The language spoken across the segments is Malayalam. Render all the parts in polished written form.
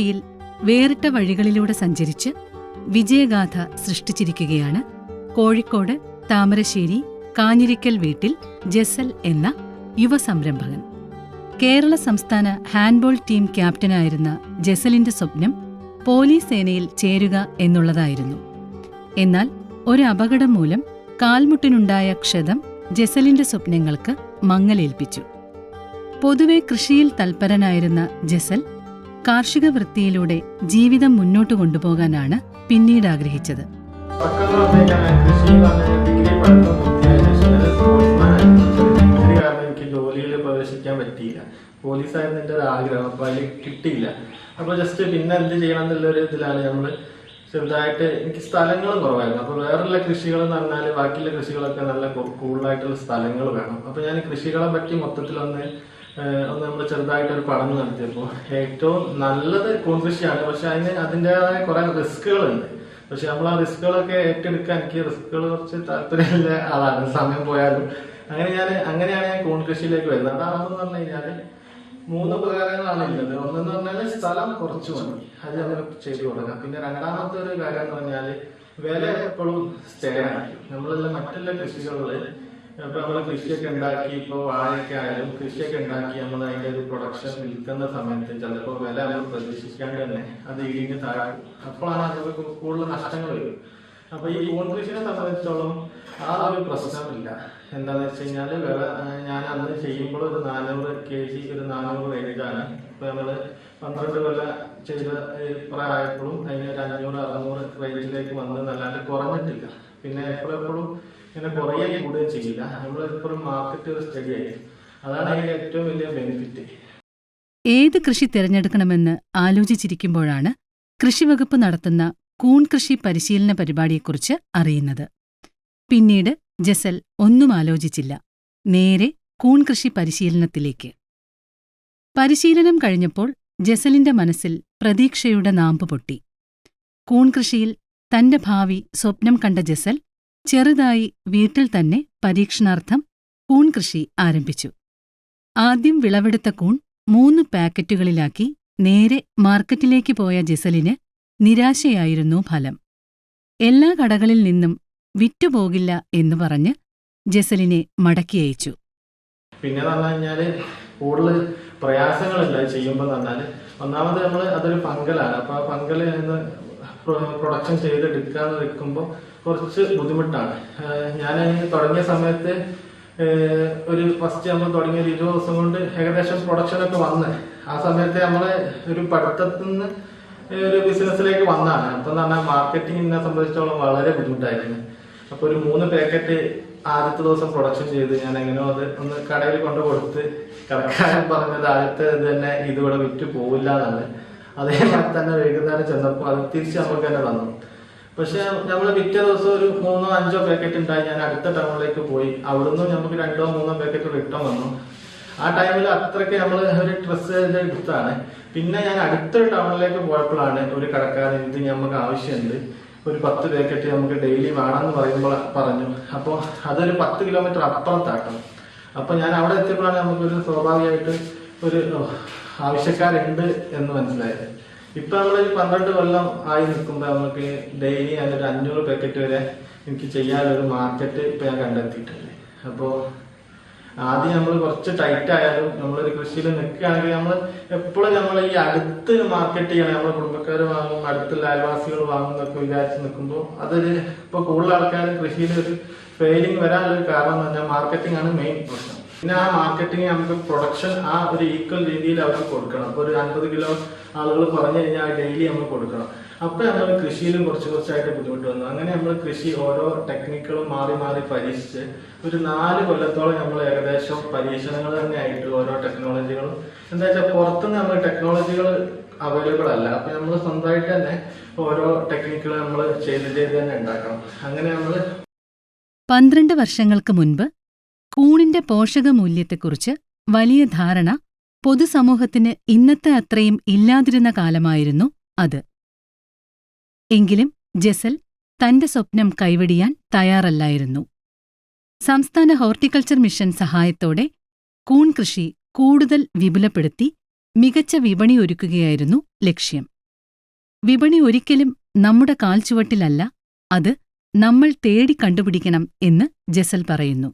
കൃഷിയിൽ വേറിട്ട വഴികളിലൂടെ സഞ്ചരിച്ച് വിജയഗാഥ സൃഷ്ടിച്ചിരിക്കുകയാണ് കോഴിക്കോട് താമരശ്ശേരി കാഞ്ഞിരിക്കൽ വീട്ടിൽ ജസൽ എന്ന യുവസംരംഭകൻ. കേരള സംസ്ഥാന ഹാൻഡ്ബോൾ ടീം ക്യാപ്റ്റനായിരുന്ന ജസലിന്റെ സ്വപ്നം പോലീസ് സേനയിൽ ചേരുക എന്നുള്ളതായിരുന്നു. എന്നാൽ ഒരു അപകടം മൂലം കാൽമുട്ടിനുണ്ടായ ക്ഷതം ജസലിന്റെ സ്വപ്നങ്ങൾക്ക് മങ്ങലേൽപ്പിച്ചു. പൊതുവെ കൃഷിയിൽ തൽപരനായിരുന്ന ജസൽ കാർഷിക വൃത്തിയിലൂടെ ജീവിതം മുന്നോട്ട് കൊണ്ടുപോകാനാണ് പിന്നീട് ആഗ്രഹിച്ചത്. എനിക്ക് ജോലിയിൽ പ്രവേശിക്കാൻ പറ്റിയില്ല. പോലീസായിരുന്നു എൻ്റെ ഒരു ആഗ്രഹം. അപ്പോൾ അതിൽ കിട്ടിയില്ല. അപ്പോൾ ജസ്റ്റ് പിന്നെ എന്ത് ചെയ്യണം എന്നുള്ളൊരു ഇതിലാണ് നമ്മൾ ചെറുതായിട്ട്. എനിക്ക് സ്ഥലങ്ങളും കുറവായിരുന്നു. അപ്പോൾ വേറെയുള്ള കൃഷികൾ എന്ന് പറഞ്ഞാൽ ബാക്കിയുള്ള കൃഷികളൊക്കെ നല്ല കൂടുതലായിട്ടുള്ള സ്ഥലങ്ങൾ വേണം. അപ്പോൾ ഞാൻ കൃഷികളെ പറ്റി മൊത്തത്തിലൊന്ന് നമ്മൾ ചെറുതായിട്ടൊരു പഠനം നടത്തിയപ്പോൾ ഏറ്റവും നല്ലത് കൂൺ കൃഷിയാണ്. പക്ഷെ അതിൻ്റെതായ കുറെ റിസ്കുകളുണ്ട്. പക്ഷെ നമ്മൾ ആ റിസ്കുകളൊക്കെ ഏറ്റെടുക്കാൻ എനിക്ക് റിസ്കുകൾ കുറച്ച് താല്പര്യമുള്ള ആളാണ്. സമയം പോയാലും അങ്ങനെയാണ് ഞാൻ കൂൺ കൃഷിയിലേക്ക് വരുന്നത്. അതാണെന്ന് പറഞ്ഞു കഴിഞ്ഞാൽ 3 പ്രകാരങ്ങളാണ് ഉള്ളത്. ഒന്നെന്ന് പറഞ്ഞാൽ സ്ഥലം കുറച്ച് മതി, അത് നമ്മൾ ചെയ്തു കൊടുക്കാം. പിന്നെ രണ്ടാമത്തെ ഒരു കാര്യം എന്ന് പറഞ്ഞാൽ വില എപ്പോഴും സ്റ്റേ ആയിരിക്കും. നമ്മളെല്ലാം മറ്റുള്ള കൃഷികളിൽ ഇപ്പൊ നമ്മള് കൃഷിയൊക്കെ ഉണ്ടാക്കി, ഇപ്പൊ വാഴയൊക്കെ ആയാലും കൃഷിയൊക്കെ ഉണ്ടാക്കി നമ്മൾ അതിന്റെ ഒരു പ്രൊഡക്ഷൻ വിൽക്കുന്ന സമയത്ത് ചിലപ്പോൾ വില നമ്മൾ പ്രതീക്ഷിക്കാണ്ട് തന്നെ അത് ഇടിഞ്ഞ് താഴാക്കും. അപ്പോഴാണ് നമുക്ക് കൂടുതൽ നഷ്ടങ്ങൾ വരും. അപ്പൊ ഈ കൂൺ കൃഷിയെ സംബന്ധിച്ചോളം ആ ഒരു പ്രശ്നമില്ല. എന്താന്ന് വെച്ച് കഴിഞ്ഞാല് വില ഞാൻ അന്ന് ചെയ്യുമ്പോൾ ഒരു 400 kg ഒരു 400 റേഞ്ചാണ്. ഇപ്പൊ നമ്മള് 12 കൊല്ലം ചെയ്ത പ്രായപ്പോഴും അതിന് ഒരു 500-600 റേഞ്ചിലേക്ക് വന്നതല്ലാണ്ട് കുറഞ്ഞിട്ടില്ല. പിന്നെ എപ്പോഴെപ്പോഴും ഇങ്ങനെ കുറേ കൂടുകയും ചെയ്യില്ല. നമ്മളെപ്പോഴും മാർക്കറ്റ് സ്റ്റഡി ആയി. അതാണ് അതിന്റെ ഏറ്റവും വലിയ ബെനിഫിറ്റ്. ഏത് കൃഷി തിരഞ്ഞെടുക്കണമെന്ന് ആലോചിച്ചിരിക്കുമ്പോഴാണ് കൃഷിവകുപ്പ് നടത്തുന്ന കൂൺ കൃഷി പരിശീലന പരിപാടിയെക്കുറിച്ച് അറിയുന്നത്. പിന്നീട് ജസൽ ഒന്നും ആലോചിച്ചില്ല, നേരെ കൂൺ കൃഷി പരിശീലനത്തിലേക്ക്. പരിശീലനം കഴിഞ്ഞപ്പോൾ ജസലിന്റെ മനസ്സിൽ പ്രതീക്ഷയുടെ നാമ്പ് പൊട്ടി. കൂൺ കൃഷിയിൽ തന്റെ ഭാവി സ്വപ്നം കണ്ട ജസൽ ചെറുതായി വീട്ടിൽ തന്നെ പരീക്ഷണാർത്ഥം കൂൺ കൃഷി ആരംഭിച്ചു. ആദ്യം വിളവെടുത്ത കൂൺ 3 പാക്കറ്റുകളിലാക്കി നേരെ മാർക്കറ്റിലേക്ക് പോയ ജസലിന് നിരാശയായിരുന്നു ഫലം. എല്ലാ കടകളിൽ നിന്നും വിറ്റുപോകില്ല എന്ന് പറഞ്ഞ് ജസലിനെ മടക്കി അയച്ചു. പിന്നെ പറഞ്ഞു കഴിഞ്ഞാല് കൂടുതൽ പ്രയാസങ്ങളില്ല ചെയ്യുമ്പോൾ പറഞ്ഞാല്. ഒന്നാമത് നമ്മൾ അതൊരു ഫംഗലാണ്. അപ്പൊ ആ ഫംഗൽ പ്രൊഡക്ഷൻ ചെയ്തെടുക്കാന്ന് വെക്കുമ്പോൾ കുറച്ച് ബുദ്ധിമുട്ടാണ്. ഞാൻ തുടങ്ങിയ സമയത്ത് ഒരു ഫസ്റ്റ് നമ്മൾ തുടങ്ങിയ 20 ദിവസം കൊണ്ട് ഏകദേശം പ്രൊഡക്ഷനൊക്കെ വന്ന് ആ സമയത്ത് നമ്മള് ഒരു പഠിത്തത്തിൽ നിന്ന് ഒരു ബിസിനസ്സിലേക്ക് വന്നാണ്. അപ്പൊ എന്ന് പറഞ്ഞാൽ മാർക്കറ്റിംഗിനെ സംബന്ധിച്ചോളം വളരെ ബുദ്ധിമുട്ടായിരുന്നു. അപ്പൊ ഒരു 3 പാക്കറ്റ് ആദ്യത്തെ ദിവസം പ്രൊഡക്ഷൻ ചെയ്ത് ഞാൻ എങ്ങനെയോ അത് ഒന്ന് കടയിൽ കൊണ്ട് കൊടുത്ത് കടക്കാരൻ പറഞ്ഞത് ആദ്യത്തെ ഇത് തന്നെ ഇതിവിടെ വിറ്റ് പോവില്ല എന്നാണ്. അതേമാതിരി തന്നെ വൈകുന്നേരം ചെന്നപ്പോൾ അത് തിരിച്ച് നമുക്ക് തന്നെ തന്നു. പക്ഷെ നമ്മൾ പിറ്റേ ദിവസം ഒരു 3-5 പാക്കറ്റ് ഉണ്ടായി. ഞാൻ അടുത്ത ടൗണിലേക്ക് പോയി. അവിടുന്ന് നമുക്ക് 2-3 പാക്കറ്റ് റിട്ടേൺ വന്നു. ആ ടൈമിൽ അത്രയ്ക്ക് നമ്മൾ ഒരു ഡ്രസ്സ് എടുത്താണ്. പിന്നെ ഞാൻ അടുത്തൊരു ടൗണിലേക്ക് പോയപ്പോഴാണ് ഒരു കടക്കാരൻ ഇത് നമുക്ക് ആവശ്യമുണ്ട്, ഒരു 10 പാക്കറ്റ് നമുക്ക് ഡെയിലി വേണമെന്ന് പറഞ്ഞു. അപ്പോൾ അതൊരു 10 കിലോമീറ്റർ അപ്പുറത്താക്കണം. അപ്പൊ ഞാൻ അവിടെ എത്തിയപ്പോഴാണ് നമുക്കൊരു സ്വാഭാവികമായിട്ട് ഒരു ആവശ്യക്കാരുണ്ട് എന്ന് മനസ്സിലായത്. ഇപ്പൊ നമ്മൾ 12 കൊല്ലം ആയി നിൽക്കുമ്പോൾ നമുക്ക് ഡെയിലി ഞാനൊരു 500 പാക്കറ്റ് വരെ എനിക്ക് ചെയ്യാനൊരു മാർക്കറ്റ് ഇപ്പൊ ഞാൻ കണ്ടെത്തിയിട്ടുണ്ട്. അപ്പോ ആദ്യം നമ്മൾ കുറച്ച് ടൈറ്റ് ആയാലും നമ്മളൊരു കൃഷിയിൽ നിൽക്കുകയാണെങ്കിൽ നമ്മൾ എപ്പോഴും നമ്മൾ ഈ അടുത്ത് മാർക്കറ്റ് ചെയ്യണം. നമ്മളെ കുടുംബക്കാർ വാങ്ങും, അടുത്തുള്ള അയൽവാസികൾ വാങ്ങും എന്നൊക്കെ വിചാരിച്ച് നിൽക്കുമ്പോൾ അതൊരു ഇപ്പൊ കൂടുതൽ ആൾക്കാർ കൃഷിയിൽ ഒരു ഫെയിലിംഗ് വരാനുള്ളൊരു കാരണം എന്ന് പറഞ്ഞാൽ മാർക്കറ്റിംഗ് ആണ് മെയിൻ പ്രശ്നം. പിന്നെ ആ മാർക്കറ്റിംഗ് നമുക്ക് പ്രൊഡക്ഷൻ ആ ഒരു ഈക്വൽ രീതിയിൽ അവർക്ക് കൊടുക്കണം. അപ്പൊ ഒരു 50 കിലോ ആളുകൾ പറഞ്ഞു കഴിഞ്ഞാൽ ഡെയിലി നമ്മൾ കൊടുക്കണം. അപ്പൊ നമ്മൾ കൃഷിയിലും കുറച്ചായിട്ട് ബുദ്ധിമുട്ട് വന്നു. അങ്ങനെ നമ്മൾ കൃഷി ഓരോ ടെക്നിക്കുകളും മാറി മാറി പരീക്ഷിച്ച് ഒരു 4 കൊല്ലത്തോളം നമ്മൾ ഏകദേശം പരീക്ഷണങ്ങൾ തന്നെ ആയിട്ട് ഓരോ ടെക്നോളജികളും എന്താ വെച്ചാൽ പുറത്തുനിന്ന് നമ്മൾ ടെക്നോളജികൾ അവൈലബിൾ അല്ല. അപ്പൊ നമ്മൾ സ്വന്തമായിട്ട് തന്നെ ഓരോ ടെക്നിക്കുകൾ നമ്മൾ ചെയ്ത് തന്നെ ഉണ്ടാക്കണം. അങ്ങനെ നമ്മൾ 12 വർഷങ്ങൾക്ക് മുൻപ് കൂണിന്റെ പോഷകമൂല്യത്തെക്കുറിച്ച് വലിയ ധാരണ പൊതുസമൂഹത്തിന് ഇന്നത്തെ അത്രയും ഇല്ലാതിരുന്ന കാലമായിരുന്നു അത്. എങ്കിലും ജസൽ തന്റെ സ്വപ്നം കൈവെടിയാൻ തയ്യാറല്ലായിരുന്നു. സംസ്ഥാന ഹോർട്ടിക്കൾച്ചർ മിഷൻ സഹായത്തോടെ കൂൺ കൃഷി കൂടുതൽ വിപുലപ്പെടുത്തി മികച്ച വിപണി ഒരുക്കുകയായിരുന്നു ലക്ഷ്യം. വിപണി ഒരിക്കലും നമ്മുടെ കാൽച്ചുവട്ടിലല്ല, അത് നമ്മൾ തേടി കണ്ടുപിടിക്കണം എന്ന് ജസൽ പറയുന്നു.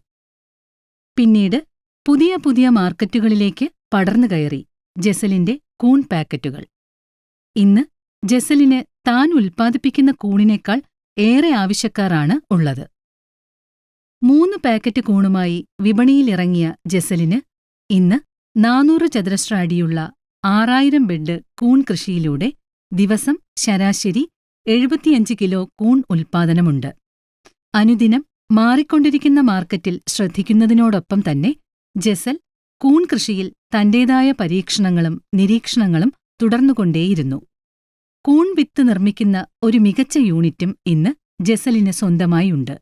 പിന്നീട് പുതിയ പുതിയ മാർക്കറ്റുകളിലേക്ക് പടർന്നുകയറി ജസലിന്റെ കൂൺ പാക്കറ്റുകൾ. ഇന്ന് ജസലിന് താൻ ഉൽപ്പാദിപ്പിക്കുന്ന കൂണിനേക്കാൾ ഏറെ ആവശ്യക്കാരാണ് ഉള്ളത്. 3 പാക്കറ്റ് കൂണുമായി വിപണിയിലിറങ്ങിയ ജസലിന് ഇന്ന് 400 ചതുരശ്ര അടിയുള്ള 6000 ബെഡ് കൂൺ കൃഷിയിലൂടെ ദിവസം ശരാശരി 75 കിലോ കൂൺ ഉൽപ്പാദനമുണ്ട്. അനുദിനം മാറിക്കൊണ്ടിരിക്കുന്ന മാർക്കറ്റിൽ ശ്രദ്ധിക്കുന്നതിനോടൊപ്പം തന്നെ ജസൽ കൂൺ കൃഷിയിൽ തന്റേതായ പരീക്ഷണങ്ങളും നിരീക്ഷണങ്ങളും തുടർന്നുകൊണ്ടേയിരുന്നു. കൂൺ വിത്ത് നിർമ്മിക്കുന്ന ഒരു മികച്ച യൂണിറ്റും ഇന്ന് ജസലിന് സ്വന്തമായുണ്ട്.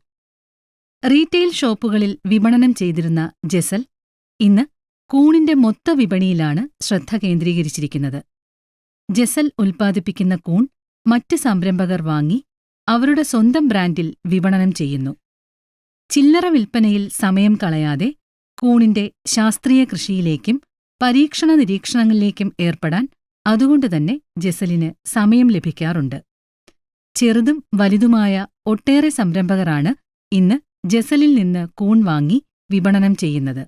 റീറ്റെയിൽ ഷോപ്പുകളിൽ വിപണനം ചെയ്തിരുന്ന ജസൽ ഇന്ന് കൂണിന്റെ മൊത്ത വിപണിയിലാണ് ശ്രദ്ധ കേന്ദ്രീകരിച്ചിരിക്കുന്നത്. ജസൽ ഉൽപ്പാദിപ്പിക്കുന്ന കൂൺ മറ്റ് സംരംഭകർ വാങ്ങി അവരുടെ സ്വന്തം ബ്രാൻഡിൽ വിപണനം ചെയ്യുന്നു. ചില്ലറ വിൽപ്പനയിൽ സമയം കളയാതെ കൂണിന്റെ ശാസ്ത്രീയ കൃഷിയിലേക്കും പരീക്ഷണ നിരീക്ഷണങ്ങളിലേക്കും ഏർപ്പെടാൻ അതുകൊണ്ടുതന്നെ ജസലിന് സമയം ലഭിക്കാറുണ്ട്. ചെറുതും വലുതുമായ ഒട്ടേറെ സംരംഭകരാണ് ഇന്ന് ജസലിൽ നിന്ന് കൂൺ വാങ്ങി വിപണനം ചെയ്യുന്നത്.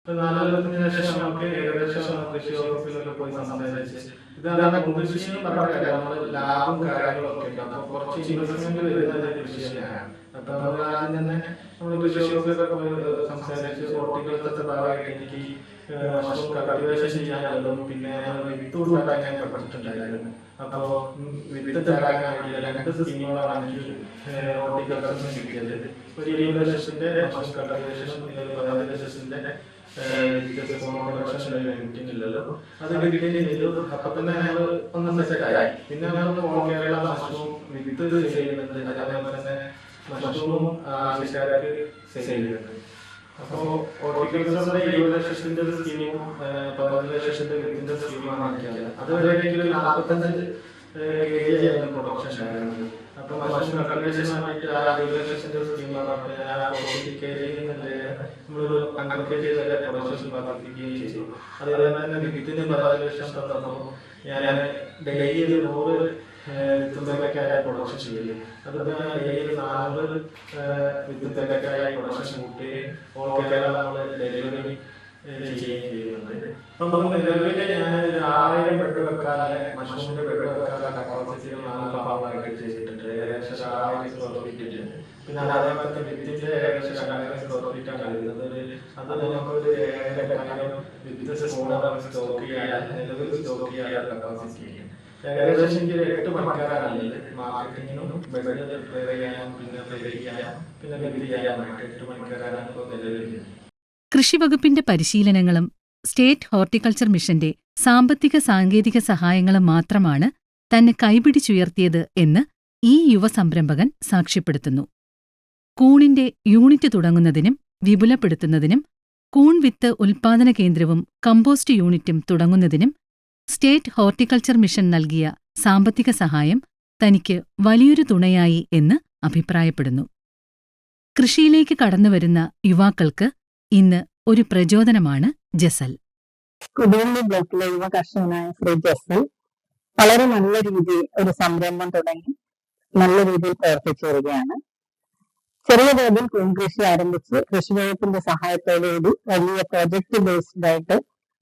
4 കൊല്ലത്തിന് ശേഷം നമുക്ക് ഏകദേശം കൃഷി ഓഫീസിലൊക്കെ പോയി സംസാരിച്ച് ഇതാണ് കൃഷി എന്ന് പറഞ്ഞാൽ നമ്മൾ ലാഭം കാര്യങ്ങളൊക്കെ ഉണ്ട്. അപ്പൊ കുറച്ച് ഇൻവെസ്റ്റ്മെന്റ് വരുന്നത് കൃഷി തന്നെയാണ്. അപ്പൊ നമ്മൾ ആദ്യം തന്നെ നമ്മൾ കൃഷി ഓഫീസിലൊക്കെ പോയി സംസാരിച്ച് ഹോർട്ടിക്കൾച്ചറിന്റെ ഭാഗമായിട്ട് എനിക്ക് മഷ്റൂം കൾട്ടിവേഷൻ ചെയ്യാനുള്ളതും പിന്നെ വിത്ത് ഉണ്ടാക്കാൻ പഠിച്ചിട്ടുണ്ടായിരുന്നു. അപ്പോ വിത്ത് തരാനായിട്ട് 2 സ്കീമുകളാണ് എനിക്ക് ഹോർട്ടിക്കൾച്ചറിന് കിട്ടിയത്. ഒരു 20 ലക്ഷത്തിന്റെ മഷ്റൂം കൾട്ടിവേഷൻ, 15 ലക്ഷത്തിന്റെ ില്ലല്ലോ അത് കിട്ടിയില്ല. അപ്പൊ തന്നെ ഞങ്ങൾ ഒന്ന് സെറ്റായി. പിന്നെ നമ്മൾ ഓൾ കേരള മഷ്റൂം വിത്ത് ചെയ്യുന്നുണ്ട്, അതേപോലെ തന്നെ മഷ്റൂമും ആവശ്യക്കാർക്ക് സെയിൽ ചെയ്യുന്നുണ്ട്. അപ്പോ ഹോർട്ടിക്കൾച്ചറിന്റെ 20 ലക്ഷത്തിന്റെ സ്കീമും 15 ലക്ഷത്തിന്റെ വിത്തിന്റെ സ്കീമുമാണ് ആക്കിയത്. അതുവരെ 45 kg ആയിരുന്നു പ്രൊഡക്ഷൻ ഉണ്ടായിരുന്നത്. അപ്പൊ മഷ്റൂം കൾട്ടിവേഷനായിട്ട് 20 ലക്ഷത്തിന്റെ സ്കീമാണ്. നമ്മളൊരു 100 kg വരെ പ്രൊഡക്ഷൻ വർദ്ധിപ്പിക്കുകയും ചെയ്തു. അതുപോലെ തന്നെ വിത്തിന് 10 ലക്ഷം തന്നപ്പോൾ ഞാൻ ഡെയിലി 100 വിത്തുമ്പേക്കായ പ്രൊഡക്ഷൻ ചെയ്യില്ല. അതുപോലെ ഡെയിലി 400 വിത്തുമ്പേക്കായ പ്രൊഡക്ഷൻ കൂട്ടി ഓൾ കേരള നമ്മൾ ഡെലിവറി ചെയ്യുകയും ചെയ്യുന്നുണ്ട്. അപ്പൊ നിലവിലെ ഞാൻ 6000 ബെഡ് വെക്കാതെ മഷ്റൂമിന്റെ ബെഡ് വെക്കാതെ കപ്പാസിറ്റികൾ 4 ഭാഗമായിട്ട് ചെയ്തിട്ടുണ്ട്. ഏകദേശം 6000 സ്ക്വയർ ഫീറ്റ്. പിന്നെ അതേപോലെ തന്നെ വിത്തിന്റെ ഏകദേശം 2000 സ്ക്വയർ ഫീറ്റാണ് വരുന്നത്. അത് നമുക്കൊരു 7000 വിത്ത് സ്റ്റോക്ക് ചെയ്യാൻ നിലവിൽ സ്റ്റോക്ക് ചെയ്യാൻ കപ്പാസിറ്റി. ഏകദേശം എനിക്ക് 8 പണിക്കാരാണുള്ളത്. മാർക്കറ്റിങ്ങിനും ബെഡ് പ്രിപ്പയർ ചെയ്യാനും പിന്നെ പ്രിപ്പയർ ചെയ്യാനും പിന്നെ വിറ്റ് ചെയ്യാനായിട്ട് 8 പണിക്കാരാണ് ഇപ്പോൾ നിലവിൽ. കൃഷിവകുപ്പിന്റെ പരിശീലനങ്ങളും സ്റ്റേറ്റ് ഹോർട്ടിക്കൾച്ചർ മിഷന്റെ സാമ്പത്തിക സാങ്കേതിക സഹായങ്ങളും മാത്രമാണ് തന്നെ കൈപിടിച്ചുയർത്തിയത് എന്ന് ഈ യുവസംരംഭകൻ സാക്ഷ്യപ്പെടുത്തുന്നു. കൂണിന്റെ യൂണിറ്റ് തുടങ്ങുന്നതിനും വിപുലപ്പെടുത്തുന്നതിനും കൂൺ വിത്ത് ഉൽപ്പാദന കേന്ദ്രവും കമ്പോസ്റ്റ് യൂണിറ്റും തുടങ്ങുന്നതിനും സ്റ്റേറ്റ് ഹോർട്ടിക്കൾച്ചർ മിഷൻ നൽകിയ സാമ്പത്തിക സഹായം തനിക്ക് വലിയൊരു തുണയായി എന്ന് അഭിപ്രായപ്പെടുന്നു. കൃഷിയിലേക്ക് കടന്നുവരുന്ന യുവാക്കൾക്ക് ഇന്ന് ഒരു പ്രചോദനമാണ് ജസൽ. കൊടുവള്ളി ബ്ലോക്കിലെ യുവ കർഷകനായ ശ്രീ ജസൽ വളരെ നല്ല രീതിയിൽ ഒരു സംരംഭം തുടങ്ങി നല്ല രീതിയിൽ പ്രവർത്തിച്ചു വരികയാണ്. ചെറിയ തോതിൽ കൂൺ കൃഷി ആരംഭിച്ച് കൃഷിവകുപ്പിന്റെ സഹായത്തോടുകൂടി വലിയ പ്രോജക്ട് ബേസ്ഡ് ആയിട്ട്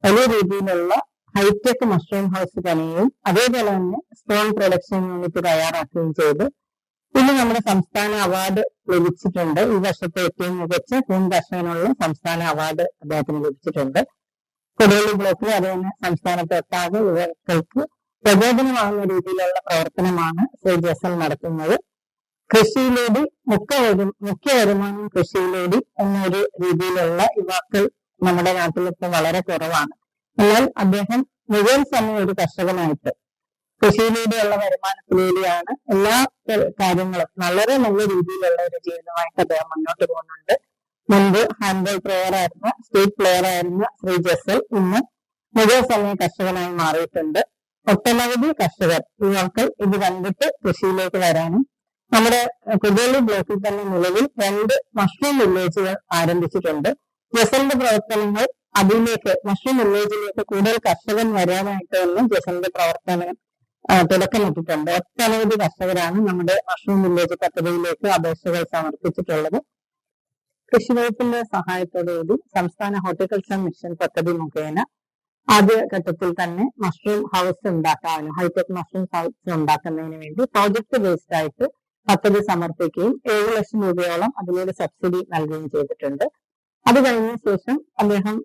വലിയ രീതിയിലുള്ള ഹൈടെക് മഷ്റൂം ഹൗസ് പണിയുകയും അതേപോലെ തന്നെ സ്റ്റോൺ പ്രൊഡക്ഷൻ യൂണിറ്റ് തയ്യാറാക്കുകയും ചെയ്ത് ഇന്ന് നമ്മുടെ സംസ്ഥാന അവാർഡ് ലഭിച്ചിട്ടുണ്ട്. ഈ വർഷത്തെ ഏറ്റവും മികച്ച കൂൺ കർഷകനുള്ള സംസ്ഥാന അവാർഡ് അദ്ദേഹത്തിന് ലഭിച്ചിട്ടുണ്ട്. കൊടുവള്ളി ബ്ലോക്കിൽ അതുതന്നെ സംസ്ഥാനത്തൊട്ടാകെ യുവാക്കൾക്ക് പ്രചോദനമാകുന്ന രീതിയിലുള്ള പ്രവർത്തനമാണ് ശ്രീ ജസൽ നടത്തുന്നത്. കൃഷിയിലൂടെ മുഖ്യ വരുമാനം കൃഷിയിലൂടെ എന്നൊരു രീതിയിലുള്ള യുവാക്കൾ നമ്മുടെ നാട്ടിലിപ്പോൾ വളരെ കുറവാണ്. എന്നാൽ അദ്ദേഹം മുഴുവൻ സമയം ഒരു കർഷകനായിട്ട് കൃഷിയിലൂടെയുള്ള വരുമാനത്തിലൂടെയാണ് എല്ലാ കാര്യങ്ങളും വളരെ നല്ല രീതിയിലുള്ള ഒരു ജീവിതമായിട്ട് അദ്ദേഹം മുന്നോട്ട് പോകുന്നുണ്ട്. മുൻപ് ഹാൻഡ്ബോൾ പ്ലെയർ ആയിരുന്ന സ്റ്റേറ്റ് പ്ലെയർ ആയിരുന്ന ശ്രീ ജസൽ ഇന്ന് മുഴുവൻ സമയ കർഷകനായി മാറിയിട്ടുണ്ട്. ഒട്ടനവധി കർഷകർ യുവാക്കൾ ഇത് കണ്ടിട്ട് കൃഷിയിലേക്ക് വരാനും നമ്മുടെ കൊടുവള്ളി ബ്ലോക്കിൽ തന്നെ നിലവിൽ 2 മഷ്റൂം വില്ലേജുകൾ ആരംഭിച്ചിട്ടുണ്ട്. ജസലിന്റെ പ്രവർത്തനങ്ങൾ അതിലേക്ക് മഷ്റൂം വില്ലേജിലേക്ക് കൂടുതൽ കർഷകൻ വരാനായിട്ട് തന്നെ ജസലിന്റെ പ്രവർത്തനം തുടക്കമിട്ടിട്ടുണ്ട്. ഒട്ടനവധി കർഷകരാണ് നമ്മുടെ മഷ്റൂം വില്ലേജ് പദ്ധതിയിലേക്ക് അപേക്ഷകൾ സമർപ്പിച്ചിട്ടുള്ളത്. കൃഷി വകുപ്പിന്റെ സഹായത്തോടുകൂടി സംസ്ഥാന ഹോർട്ടിക്കൾച്ചർ മിഷൻ പദ്ധതി മുഖേന ആദ്യഘട്ടത്തിൽ തന്നെ മഷ്റൂം ഹൗസ് ഉണ്ടാക്കാനും ഹൈടെക് മഷ്റൂം ഹൗസ് ഉണ്ടാക്കുന്നതിന് വേണ്ടി പ്രോജക്ട് ബേസ്ഡ് ആയിട്ട് പദ്ധതി സമർപ്പിക്കുകയും 7 ലക്ഷം രൂപയോളം അതിലൂടെ സബ്സിഡി നൽകുകയും ചെയ്തിട്ടുണ്ട്. അത് കഴിഞ്ഞ ശേഷം അദ്ദേഹം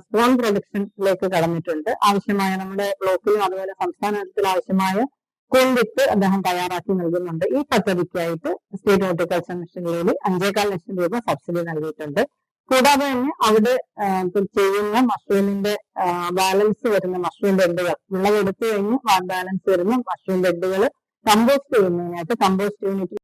സ്പോൺ പ്രൊഡക്ഷനിലേക്ക് കടന്നിട്ടുണ്ട്. ആവശ്യമായ നമ്മുടെ ബ്ലോക്കിലും അതുപോലെ സംസ്ഥാന തലത്തിൽ ആവശ്യമായ കൂൺ വിത്ത് അദ്ദേഹം തയ്യാറാക്കി നൽകുന്നുണ്ട്. ഈ പദ്ധതിക്കായിട്ട് സ്റ്റേറ്റ് ഹോർട്ടിക്കൾച്ചർ മിഷനിലൂടെ 5.25 ലക്ഷം രൂപ സബ്സിഡി നൽകിയിട്ടുണ്ട്. കൂടാതെ തന്നെ അവിടെ ചെയ്യുന്ന മഷ്റൂമിന്റെ ബാലൻസ് വരുന്ന മഷ്റൂം ബെഡുകൾ വിളവെടുത്തു കഴിഞ്ഞ് ബാലൻസ് വരുന്ന മഷ്റൂം ബെഡുകൾ കമ്പോസ്റ്റ് ചെയ്യുന്നതിനായിട്ട് കമ്പോസ്റ്റ് യൂണിറ്റിൽ